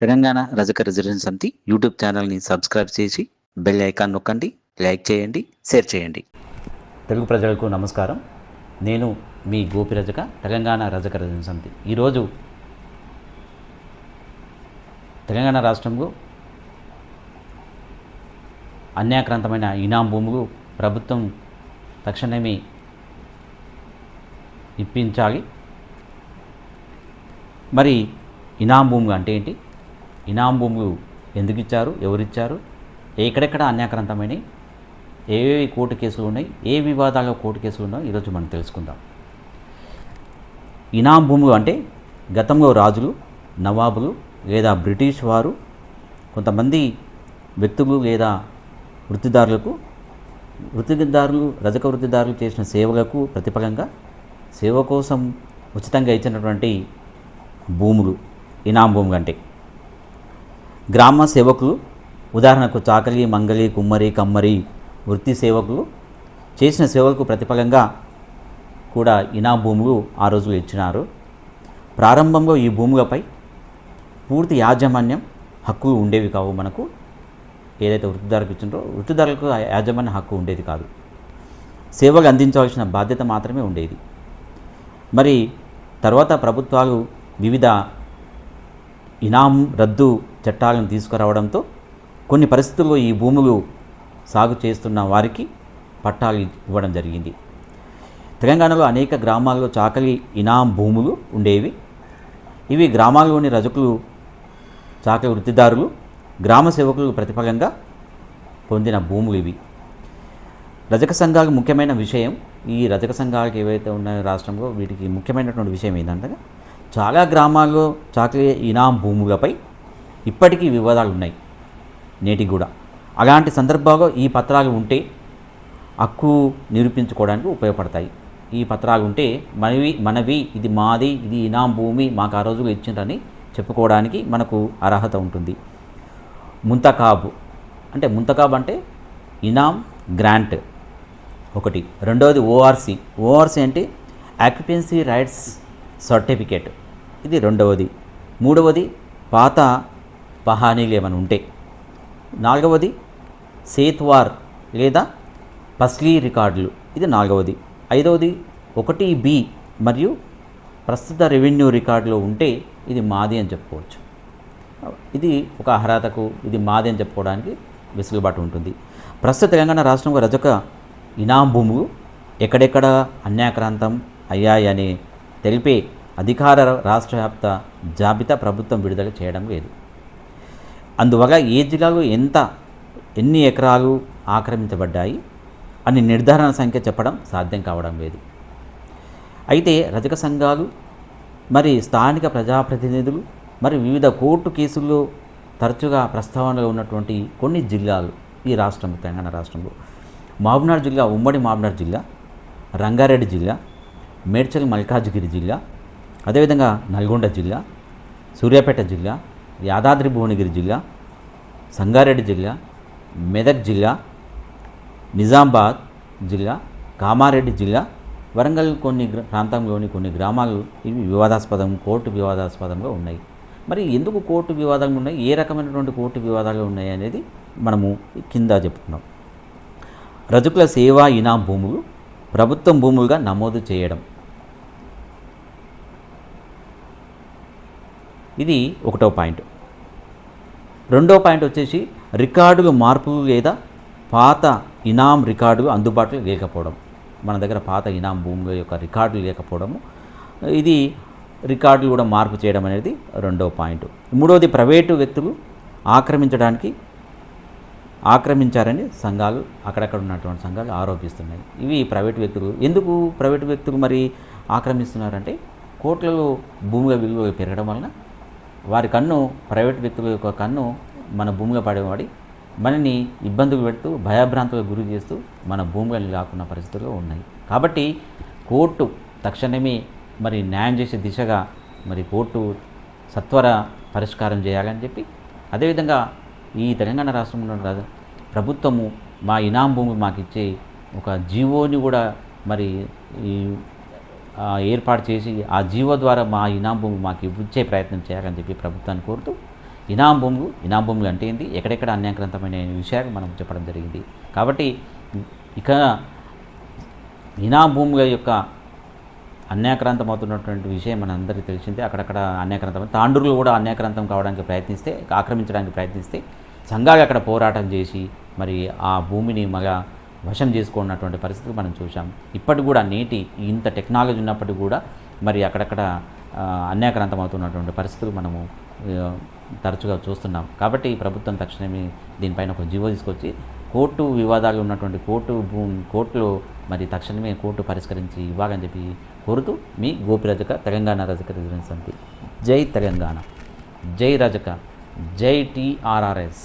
తెలంగాణ రజక రెసిడెన్స్ సమితి యూట్యూబ్ ఛానల్ని సబ్స్క్రైబ్ చేసి బెల్ ఐకాన్ నొక్కండి, లైక్ చేయండి, షేర్ చేయండి. తెలుగు ప్రజలకు నమస్కారం. నేను మీ గోపి రజక, తెలంగాణ రజక రెసిడెన్స్ సమితి. ఈరోజు తెలంగాణ రాష్ట్రంలో అన్యాక్రాంతమైన ఇనాం భూములు ప్రభుత్వం తక్షణమే ఇప్పించాలి. మరి ఇనాం భూములు అంటే ఏంటి, ఇనాం భూములు ఎందుకు ఇచ్చారు, ఎవరిచ్చారు, ఎక్కడెక్కడ అన్యాక్రాంతమైనవి, ఏవేవి కోర్టు కేసులు ఉన్నాయి, ఏ వివాదాల్లో కోర్టు కేసులు ఉన్నాయో ఈరోజు మనం తెలుసుకుందాం. ఇనాం భూములు అంటే గతంలో రాజులు, నవాబులు లేదా బ్రిటిష్ వారు కొంతమంది వ్యక్తులు లేదా రజక వృత్తిదారులు చేసిన సేవలకు ప్రతిఫలంగా సేవ కోసం ఉచితంగా ఇచ్చినటువంటి భూములు ఇనాం భూములు అంటే. గ్రామ సేవకులు, ఉదాహరణకు చాకలి, మంగలి, కుమ్మరి, కమ్మరి వృత్తి సేవకులు చేసిన సేవలకు ప్రతిఫలంగా కూడా ఇనాం భూములు ఆ రోజులు ఇచ్చినారు. ప్రారంభంలో ఈ భూములపై పూర్తి యాజమాన్యం హక్కులు ఉండేవి కావు. మనకు ఏదైతే వృత్తిదారులకు ఇచ్చిందో వృత్తిదారులకు యాజమాన్య హక్కు ఉండేది కాదు. సేవలు అందించవలసిన బాధ్యత మాత్రమే ఉండేది. మరి తర్వాత ప్రభుత్వాలు వివిధ ఇనాం రద్దు చట్టాలను తీసుకురావడంతో కొన్ని పరిస్థితుల్లో ఈ భూములు సాగు చేస్తున్న వారికి పట్టాలు ఇవ్వడం జరిగింది. తెలంగాణలో అనేక గ్రామాల్లో చాకలి ఇనాం భూములు ఉండేవి. ఇవి గ్రామాల్లోని రజకులు, చాకలి వృత్తిదారులు, గ్రామ సేవకులు ప్రతిఫలంగా పొందిన భూములు ఇవి. రజక సంఘాలకు ముఖ్యమైన విషయం, ఈ రజక సంఘాలకు ఏవైతే ఉన్నాయో రాష్ట్రంలో వీటికి ముఖ్యమైనటువంటి విషయం ఏంటంటే, చాలా గ్రామాల్లో చాకలి ఇనాం భూములపై ఇప్పటికీ వివాదాలు ఉన్నాయి నేటికి కూడా. అలాంటి సందర్భాల్లో ఈ పత్రాలు ఉంటే హక్కు నిరూపించుకోవడానికి ఉపయోగపడతాయి. ఈ పత్రాలు ఉంటే మనవి ఇది మాది, ఇది ఇనాం భూమి, మాకు ఆ రోజులు ఇచ్చిందని చెప్పుకోవడానికి మనకు అర్హత ఉంటుంది. ముంతకాబ్ అంటే ఇనాం గ్రాంట్ ఒకటి. రెండవది ఓఆర్సి అంటే ఆక్యుపెన్సీ రైట్స్ సర్టిఫికేట్, ఇది రెండవది. మూడవది పాత పహానీలు ఏమైనా ఉంటే. నాలుగవది సేత్వార్ లేదా పస్లీ రికార్డులు, ఇది నాలుగవది. ఐదవది 1B మరియు ప్రస్తుత రెవెన్యూ రికార్డులో ఉంటే ఇది మాది అని చెప్పుకోవచ్చు. ఇది ఒక అర్హతకు, ఇది మాది అని చెప్పుకోవడానికి వెసులుబాటు ఉంటుంది. ప్రస్తుత తెలంగాణ రాష్ట్రంలో రజక ఇనాం భూములు ఎక్కడెక్కడ అన్యాక్రాంతం అయ్యాయని తెలిపే అధికార రాష్ట్ర వ్యాప్త జాబితా ప్రభుత్వం విడుదల చేయడం లేదు. అందువల్ల ఏ జిల్లాలో ఎన్ని ఎకరాలు ఆక్రమించబడ్డాయి అని నిర్ధారణ సంఖ్య చెప్పడం సాధ్యం కావడం లేదు. అయితే రజక సంఘాలు, మరి స్థానిక ప్రజాప్రతినిధులు, మరి వివిధ కోర్టు కేసుల్లో తరచుగా ప్రస్తావనలో ఉన్నటువంటి కొన్ని జిల్లాలు ఈ రాష్ట్రం, తెలంగాణ రాష్ట్రంలో మహబూబ్నగర్ జిల్లా, ఉమ్మడి మహబూబ్నగర్ జిల్లా, రంగారెడ్డి జిల్లా, మేడ్చల్ మల్కాజ్గిరి జిల్లా, అదేవిధంగా నల్గొండ జిల్లా, సూర్యాపేట జిల్లా, యాదాద్రి భువనగిరి జిల్లా, సంగారెడ్డి జిల్లా, మెదక్ జిల్లా, నిజామాబాద్ జిల్లా, కామారెడ్డి జిల్లా, వరంగల్ కొన్ని ప్రాంతంలోని కొన్ని గ్రామాలు ఇవి కోర్టు వివాదాస్పదంగా ఉన్నాయి. మరి ఎందుకు కోర్టు వివాదాలు ఉన్నాయి, ఏ రకమైనటువంటి కోర్టు వివాదాలు ఉన్నాయి అనేది మనము కింద చెప్పుకున్నాం. రజకుల సేవా ఇనాం భూములు ప్రభుత్వం భూములుగా నమోదు చేయడం, ఇది ఒకటో పాయింట్. రెండో పాయింట్ వచ్చేసి రికార్డులు మార్పులు లేదా పాత ఇనాం రికార్డులు అందుబాటులో లేకపోవడం. మన దగ్గర పాత ఇనాం భూముల యొక్క రికార్డులు లేకపోవడము, ఇది రికార్డులు కూడా మార్పు చేయడం అనేది రెండో పాయింట్. మూడవది ప్రైవేటు వ్యక్తులు ఆక్రమించారని సంఘాలు, అక్కడక్కడ ఉన్నటువంటి సంఘాలు ఆరోపిస్తున్నాయి. ఇవి ప్రైవేటు వ్యక్తులు. ఎందుకు ప్రైవేటు వ్యక్తులు మరి ఆక్రమిస్తున్నారంటే, కోట్లలో భూముల విలువ పెరగడం వలన వారి కన్ను, ప్రైవేటు వ్యక్తుల యొక్క కన్ను మన భూమిగా పడేవాడి మనని ఇబ్బందులు పెడుతూ, భయభ్రాంతులకు గురి చేస్తూ మన భూములను లాక్కున్న పరిస్థితులు ఉన్నాయి. కాబట్టి కోర్టు తక్షణమే మరి న్యాయం చేసే దిశగా మరి కోర్టు సత్వర పరిష్కారం చేయాలని చెప్పి, అదేవిధంగా ఈ తెలంగాణ రాష్ట్రంలో ప్రభుత్వము మా ఇనాం భూమి మాకు ఇచ్చే ఒక జీవోని కూడా మరి ఈ ఏర్పాటు చేసి ఆ జీవో ద్వారా మా ఇనాం భూమి మాకు ఇచ్చే ప్రయత్నం చేయాలని చెప్పి ప్రభుత్వాన్ని కోరుతూ ఇనాం భూములు అంటే ఏంటి, ఎక్కడెక్కడ అన్యాక్రాంతమైన విషయాలు మనం చెప్పడం జరిగింది. కాబట్టి ఇక ఇనాం భూముల యొక్క అన్యాక్రాంతం అవుతున్నటువంటి విషయం మన అందరికీ తెలిసిందే. అక్కడక్కడ అన్యాక్రాంతం, తాండూరులో కూడా అన్యాక్రాంతం కావడానికి ప్రయత్నిస్తే, ఆక్రమించడానికి ప్రయత్నిస్తే సంఘాలు అక్కడ పోరాటం చేసి మరి ఆ భూమిని మళ్ళా వశం చేసుకున్నటువంటి పరిస్థితులు మనం చూసాం. ఇప్పటికి కూడా నేటి ఇంత టెక్నాలజీ ఉన్నప్పటికీ కూడా మరి అక్కడక్కడ అన్యాక్రాంతం అవుతున్నటువంటి పరిస్థితులు మనము తరచుగా చూస్తున్నాం. కాబట్టి ప్రభుత్వం తక్షణమే దీనిపైన ఒక జీవో తీసుకొచ్చి కోర్టు వివాదాలు ఉన్నటువంటి కోర్టులో మరి తక్షణమే కోర్టు పరిష్కరించి ఇవ్వాలని చెప్పి కోరుతూ మీ గోపి రజక, తెలంగాణ రజక రెసిడెన్స్ సమితి. జై తెలంగాణ, జై రజక, జై TRRS.